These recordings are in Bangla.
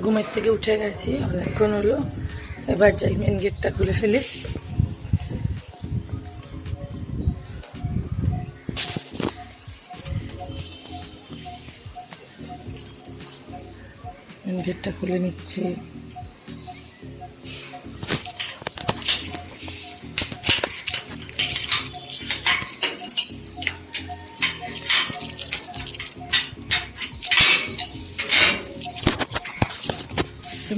ঘুমের থেকে উঠে গেছি, অনেকক্ষণ হলো। এবার যাই মেন গেটটা খুলে ফেলি। মেন গেটটা খুলে নিচ্ছি।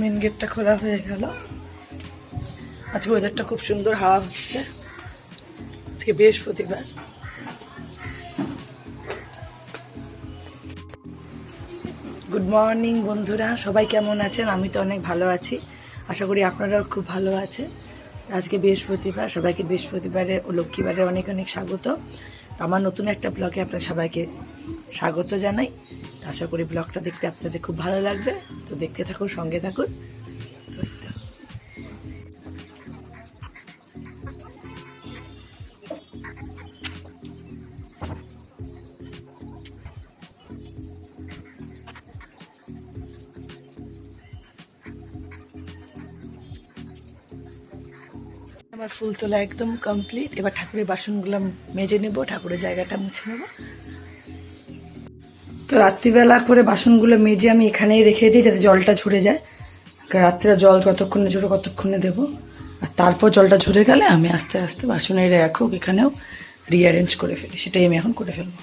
মেন গেটটা খোলা হয়ে গেল। আজকে ওয়েদারটা খুব সুন্দর, হাওয়া হচ্ছে। আজকে বৃহস্পতিবার। গুড মর্নিং বন্ধুরা, সবাই কেমন আছেন? আমি তো অনেক ভালো আছি, আশা করি আপনারাও খুব ভালো আছে। আজকে বৃহস্পতিবার, সবাইকে বৃহস্পতিবারে ও লক্ষ্মীবারে অনেক অনেক স্বাগত। আমার নতুন একটা ব্লগে আপনার সবাইকে স্বাগত জানাই। আশা করি ব্লগটা দেখতে আপনাদের খুব ভালো লাগবে। তো দেখতে থাকুন, সঙ্গে থাকুন। আমার ফুল তোলা একদম কমপ্লিট। এবার ঠাকুরের বাসনগুলো মেজে নেব, ঠাকুরের জায়গাটা মুছে নেব। তো রাত্রিবেলা করে বাসনগুলো মেজে আমি এখানেই রেখে দিই, যাতে জলটা ঝরে যায়। রাত্রে জল কতক্ষণে ঝরে কতক্ষণে দেবো, আর তারপর জলটা ঝরে গেলে আমি আস্তে আস্তে বাসনের রাখুক এখানেও রিঅ্যারেঞ্জ করে ফেলি। সেটাই আমি এখন করে ফেলবো।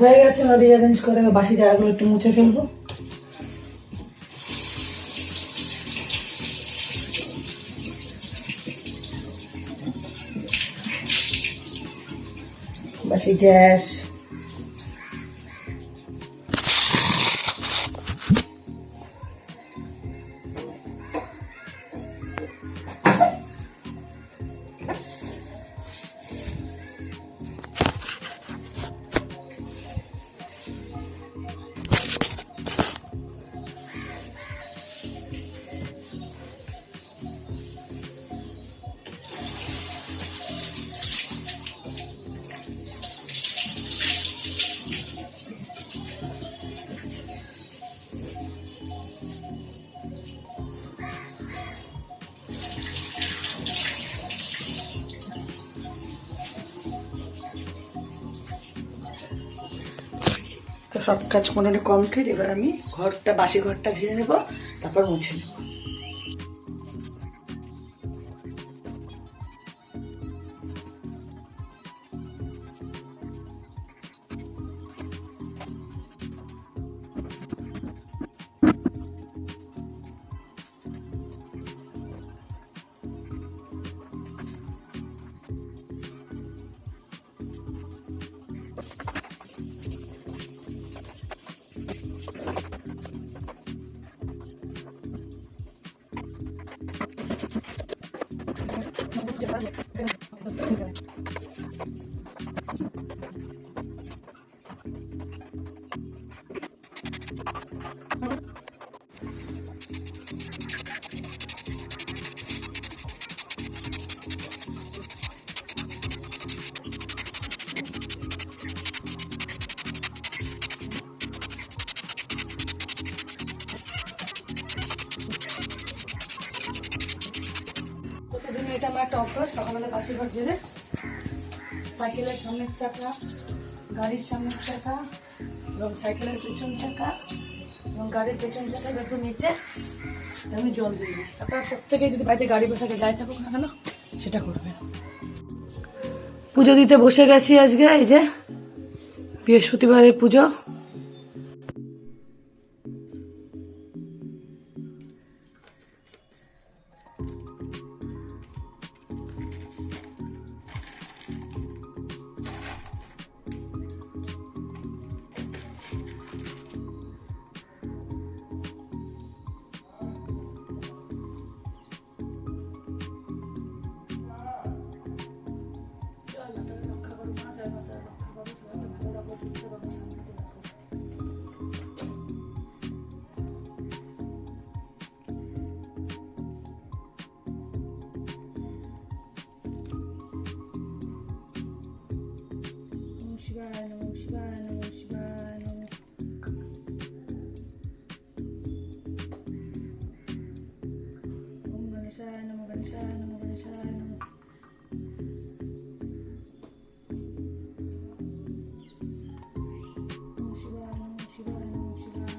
হয়ে গেছে, আমি রিঅ্যারেঞ্জ করে বাসি জায়গাগুলো একটু মুছে ফেলবো। বাসি গ্যাস, তো সব কাজ মোটামুটি কমপ্লিট। এবার আমি বাসি ঘরটা ঝেড়ে নেব, তারপর মুছে নেব। প্রতিদিন এটা আমার একটা অভ্যাস, সকালবেলা বাসি ঘর ঝেড়ে সাইকেলের সামনের চাকা, গাড়ির সামনের চাকা এবং সাইকেলের পেছন চাকা এবং গাড়ির পেছন চাকা একটু নিচে আমি জল দিয়ে দিই। আপনারা প্রত্যেকে যদি বাড়িতে গাড়ি থাকে যাই থাকুক না কেন সেটা করবে। পুজো দিতে বসে গেছি আজকে, এই যে বৃহস্পতিবারের পুজো। গণেশায় নমঃ গণেশায় নমঃ। নমঃ শিবায় নমঃ শিবায় নমঃ শিবায়।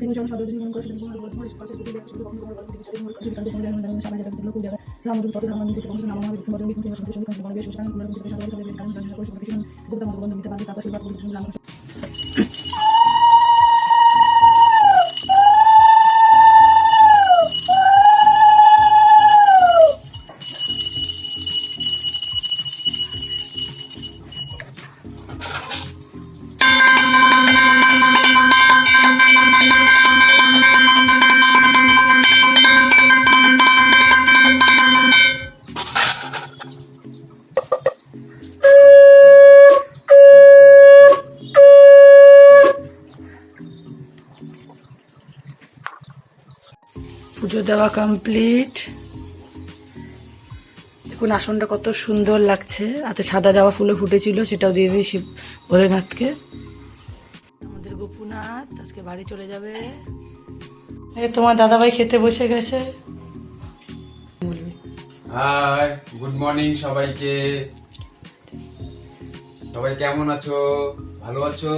সিংহ শব্দ দিন মন করে শুধু বড় বড় পরিষ্কার করে দিতে শুধু বন্ধ করে দিতে তাদের মনে করে কাজে কাজে মনে সামনে জায়গা লোক জায়গা রামদূত তত ধারণা দিতে বন্ধু নাম আমাদের বন্ধু দিন কিন্তু শুধু শুধু কাজে মনে বেশ সুস্থান করে দিতে সাধারণ করে কারণ জানা করে শুধু কিছু যেটা আমাদের বন্ধু দিতে পারে তারপর শুরু করে শুধু নাম পুজো দেওয়া কমপ্লিট। দেখুন আসনটা কত সুন্দর লাগছে, হাতে সাদা জবা ফুলও ফুটেছিল, সেটাও দিয়ে দিই শিব ভোলেনাথকে। আমাদের গোপুনাথ আজকে বাড়ি চলে যাবে। তোমার দাদাভাই খেতে বসে গেছে। হাই, গুড মর্নিং সবাইকে। সবাই কেমন আছো? ভালো আছো?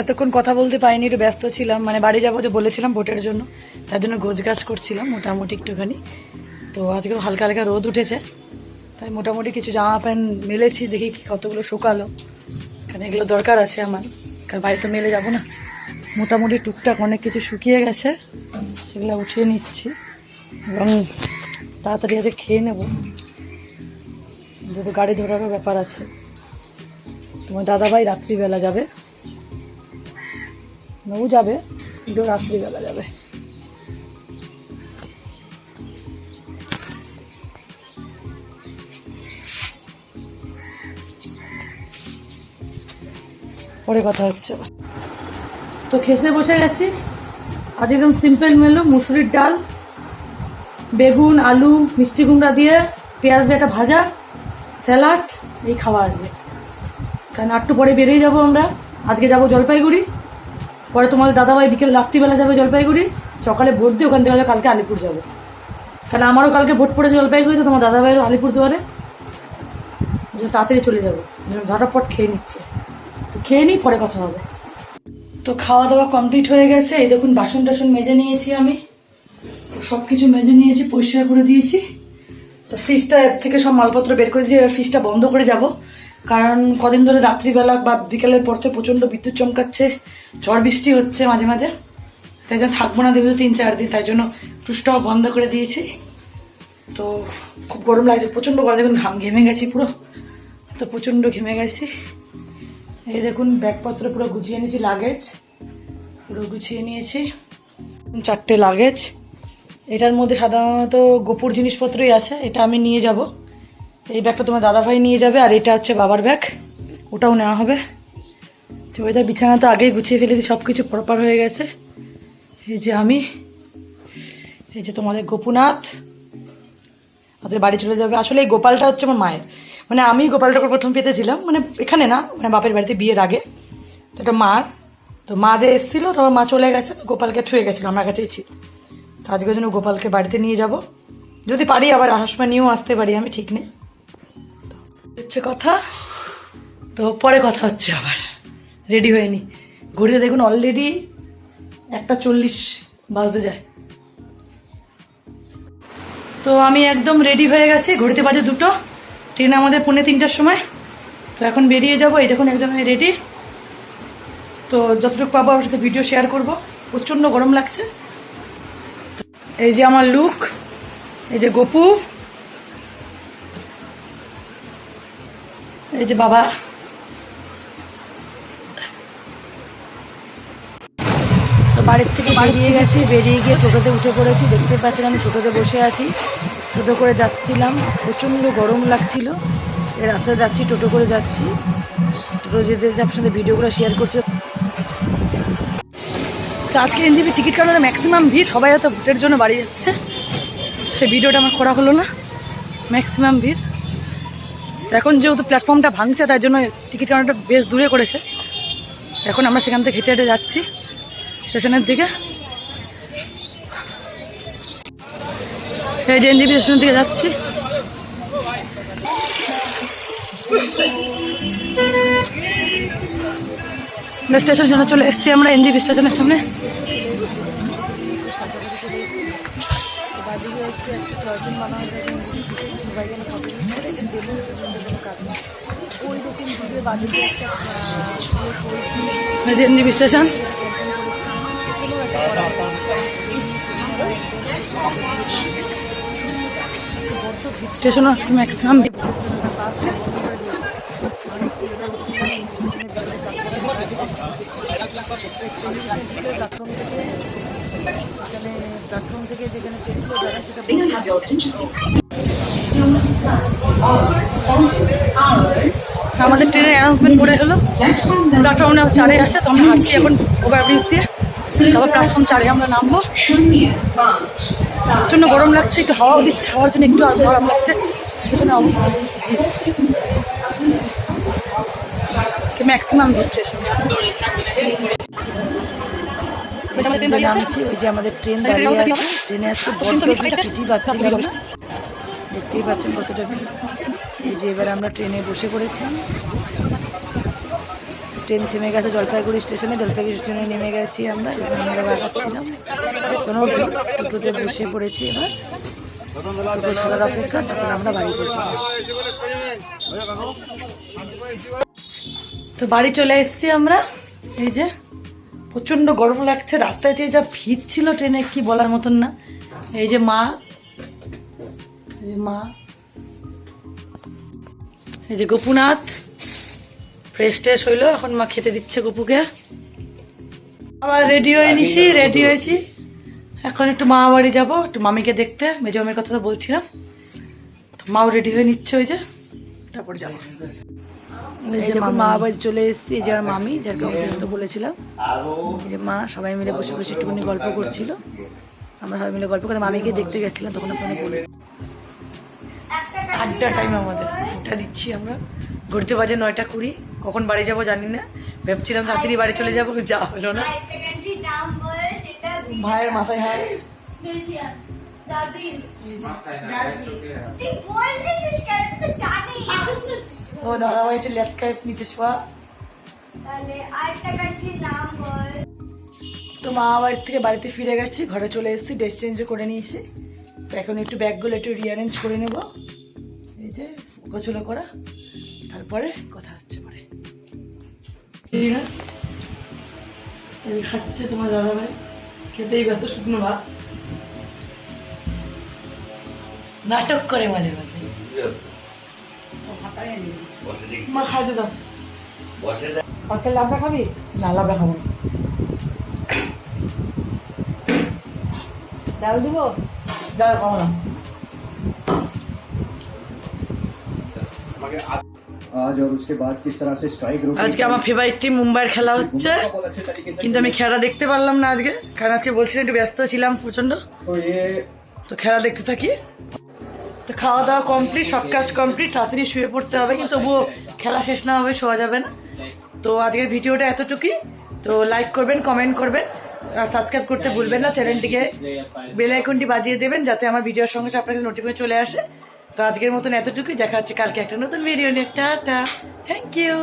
এতক্ষণ কথা বলতে পারিনি, একটু ব্যস্ত ছিলাম, মানে বাড়ি যাবো যে বলেছিলাম ভোটের জন্য, তার জন্য গোছগাছ করছিলাম মোটামুটি একটুখানি। তো আজকে হালকা হালকা রোদ উঠেছে, তাই মোটামুটি কিছু জামা প্যান্ট মেলেছি, দেখি কতগুলো শুকালো, কারণ এগুলো দরকার আছে আমার, কারণ বাড়ি তো মেলে যাবো না। মোটামুটি টুকটাক অনেক কিছু শুকিয়ে গেছে, সেগুলো উঠিয়ে নিচ্ছি এবং তাড়াতাড়ি আজকে খেয়ে নেবো, যেহেতু গাড়ি ধরারও ব্যাপার আছে। তোমার দাদাভাই রাত্রিবেলা যাবে, ও যাবে কিন্তু রাত্রিবেলা যাবে। পরে কথা হচ্ছে। তো খেতে বসে গেছি, আজ একদম সিম্পল মেনু, মুসুরির ডাল, বেগুন, আলু, মিষ্টি কুমড়া দিয়ে পেঁয়াজ দিয়ে একটা ভাজা, স্যালাড, এই খাওয়া আছে। কারণ একটু পরে বেরিয়ে যাবো আমরা, আজকে যাবো জলপাইগুড়ি, পরে তোমাদের দাদাভাই বিকেল রাত্রিবেলা যাবে জলপাইগুড়ি, সকালে ভোট দিয়ে ওখান থেকে কালকে আলিপুর যাবো, কারণ আমারও কালকে ভোট পড়েছে জলপাইগুড়ি, তো তোমার দাদাভাইয়েরও আলিপুরদুয়ারে, তাড়াতাড়ি চলে যাবো, ঝটাপট খেয়ে নিচ্ছে। তো খেয়ে নিই, পরে কথা হবে। তো খাওয়া দাওয়া কমপ্লিট হয়ে গেছে, এই দেখুন বাসন টাসন মেজে নিয়েছি, আমি সবকিছু মেজে নিয়েছি, পরিষ্কার করে দিয়েছি। তো ফ্রিজটা এর থেকে সব মালপত্র বের করে দিয়ে ফ্রিজটা বন্ধ করে যাব, কারণ কদিন ধরে রাত্রিবেলা বা বিকেলের পর থেকে প্রচন্ড বিদ্যুৎ চমকাচ্ছে, ঝড় বৃষ্টি হচ্ছে মাঝে মাঝে, তাই জন্য থাকবো না দেবে 3-4 দিন, তাই জন্য ফ্রিজটাও বন্ধ করে দিয়েছি। তো খুব গরম লাগছে, প্রচন্ড গরম, দেখুন ঘেমে গেছি পুরো, তো প্রচন্ড ঘেমে গেছি। এই দেখুন ব্যাগপত্র পুরো গুছিয়ে নিয়েছি, লাগেজ পুরো গুছিয়ে নিয়েছি, 4টে লাগেজ। এটার মধ্যে সাধারণত গোপুর জিনিসপত্রই আছে, এটা আমি নিয়ে যাব। এই ব্যাগটা তোমার দাদাভাই নিয়ে যাবে, আর এটা হচ্ছে বাবার ব্যাগ, ওটাও নেওয়া হবে। তো ওইটা বিছানা তো আগেই গুছিয়ে ফেলেছি, সব কিছু প্রপার হয়ে গেছে। এই যে আমি, এই যে তোমাদের গোপুনাথ আজকে বাড়ি চলে যাবে। আসলে এই গোপালটা হচ্ছে আমার মায়ের, মানে আমি গোপালটাকে প্রথম পেতেছিলাম, মানে এখানে না, মানে বাপের বাড়িতে বিয়ের আগে। তো এটা মার, তো মা যে এসেছিল, তারপর মা চলে গেছে, তো গোপালকে থুয়ে গেছিল, আমার কাছেই ছিল। তো আজকের জন্য গোপালকে বাড়িতে নিয়ে যাব, যদি পারি আবার আসার সময় নিয়েও আসতে পারি, আমি ঠিক নেই। হচ্ছে কথা, তো পরে কথা হচ্ছে। আবার রেডি হয়ে নি, ঘড়িতে দেখুন অলরেডি 1:40 বাজতে যায়। তো আমি একদম রেডি হয়ে গেছি, ঘড়িতে বাজে 2টো। ট্রেন আমাদের 2:45টার সময়। তো এখন বেরিয়ে যাবো। এই দেখুন একদম আমি রেডি। তো যতটুকু পাবো আমার সাথে ভিডিও শেয়ার করব। প্রচণ্ড গরম লাগছে। এই যে আমার লুক, এই যে গপু, এই যে বাবা। তো বাড়ির থেকে বেরিয়ে গেছি, বেরিয়ে গিয়ে টোটোতে উঠে পড়েছি। দেখতে পাচ্ছেন আমি টোটোতে বসে আছি, টোটো করে যাচ্ছিলাম। প্রচণ্ড গরম লাগছিল, এই রাস্তায় যাচ্ছি, টোটো করে যাচ্ছি। টোটো যেতে যেতে আপনার সাথে ভিডিওগুলো শেয়ার করছি। তো আজকে এনজিপি টিকিট কাটানোর ম্যাক্সিমাম ভিড়, সবাই হয়তো ভোটের জন্য বাড়ি যাচ্ছে, সেই ভিডিওটা আমার করা হলো না। ম্যাক্সিমাম ভিড়। এখন যেহেতু প্ল্যাটফর্মটা ভাঙছে তাই জন্য টিকিট কাটানোটা বেশ দূরে করেছে। এখন আমরা সেখান থেকে হেঁটে হেঁটে যাচ্ছি স্টেশনের দিকে। এই যে এনজিপি স্টেশনের দিকে যাচ্ছি। স্টেশনের সামনে চলে এসছি আমরা, এনজিপি স্টেশনের সামনে। NJP station. স্টেশন আজকে ম্যাক্সিমাম প্ল্যাটফর্ম থেকে যেখানে আমাদের ট্রেনের অ্যানাউন্সমেন্ট করে হলো। প্ল্যাটফর্ম 4-এ আছে, তো আমরা হাঁটছি এখন ওভারব্রিজ দিয়ে। তারপর প্ল্যাটফর্ম 4-এ আমরা নামবো। প্রচণ্ড গরম লাগছে, একটু হাওয়াও দিচ্ছে, হাওয়ার জন্য একটু গরম লাগছে। স্টেশনের অবস্থা ম্যাক্সিমাম হচ্ছে। ওই যে আমাদের ট্রেন দাঁড়িয়ে আছে, ট্রেনে আসছে বড্ড টিটি পাচ্ছিলাম না, দেখতেই পাচ্ছেন কতটা ভিড়। এই যে এবার আমরা ট্রেনে বসে পড়েছি। ট্রেন থেমে গেছে জলপাইগুড়ি স্টেশনে, জলপাইগুড়ি স্টেশনে নেমে গেছি আমরা। এবার আমরা বাগাচ্ছিলাম, কোনো টোটোতে বসে পড়েছি। এবার টোটো ছাড়ার অপেক্ষা, তারপর আমরা বাড়ি পৌঁছাবো। তো বাড়ি চলে এসেছি আমরা। এই যে প্রচন্ড গরম লাগছে, রাস্তায় যা ভিড় ছিল ট্রেনে কি বলার মতন না। এই যে মা, এই যে গোপুনাথ ফ্রেশ ট্রেশ হইলো, এখন মা খেতে দিচ্ছে গপুকে। আবার রেডি হয়ে নিছি, রেডি হয়েছি। এখন একটু মা বাড়ি যাবো, একটু মামিকে দেখতে। মেজো মামির কথা তো বলছিলাম, তো মাও রেডি হয়ে নিচ্ছে, ওই যে তারপর যাবো। এই যে মা বাড়ি চলে এসেছি। এই যে আমার মামি, যাকে তো বলেছিলাম, এই যে মা, সবাই মিলে বসে বসে একটুখানি গল্প করছিল। আমরা সবাই মিলে গল্প করে মামিকে দেখতে গেছিলাম, তখন আপনাকে বলে আড্ডা টাইম আমাদের, আড্ডা দিচ্ছি আমরা। ঘুরতে বাজে 9:20। কখন বাড়ি যাবো জানি না, ভেবছিলাম তাড়াতাড়ি বাড়ি চলে যাবো, যা হলো না। ভাইয়ের মাথায় হাত। ও দাদা ভাই লেটকায় নিচে শোয়া। তো মা বাড়ির থেকে বাড়িতে ফিরে গেছি, ঘরে চলে এসেছি, ড্রেস চেঞ্জ করে নিয়েছি। তো এখন একটু ব্যাগগুলো একটু রিঅ্যারেঞ্জ করে নেব। এই যে গোছলো করা, তারপরে কথা হচ্ছে পরে। খাচ্ছে তোমার দাদা ভাই, খেতেই ব্যস্ত, শুকনো ভাত। নাটক করে মাঝে মাঝে। মা খাইতে দাও। লাবড়া খাবি? না, লাবড়া খাবো না। ডাল দিব? ডাল খাবো না। আজকে আমার ফেভারিট টিম মুম্বাইয়ের খেলা হচ্ছে, কিন্তু আমি খেলা দেখতে পারলাম না আজকে, কারণ আজকে বলছিলাম একটু ব্যস্ত ছিলাম প্রচন্ড। তো খেলা দেখতে থাকি। তো খাওয়া দাওয়া কমপ্লিট, সব কাজ কমপ্লিট, তাড়াতাড়ি শুয়ে পড়তে হবে, কিন্তু তবুও খেলা শেষ না হবে শোয়া যাবে না। তো আজকের ভিডিওটা এতটুকুই। তো লাইক করবেন, কমেন্ট করবেন, আর সাবস্ক্রাইব করতে ভুলবেন না। চ্যানেলটিকে বেল আইকনটি বাজিয়ে দেবেন, যাতে আমার ভিডিওর সঙ্গে সঙ্গে আপনাকে নোটিফিকেশন চলে আসে। তো আজকের মতন এতটুকুই, দেখা হচ্ছে কালকে একটা নতুন ভিডিও নিয়ে। Tata, thank you.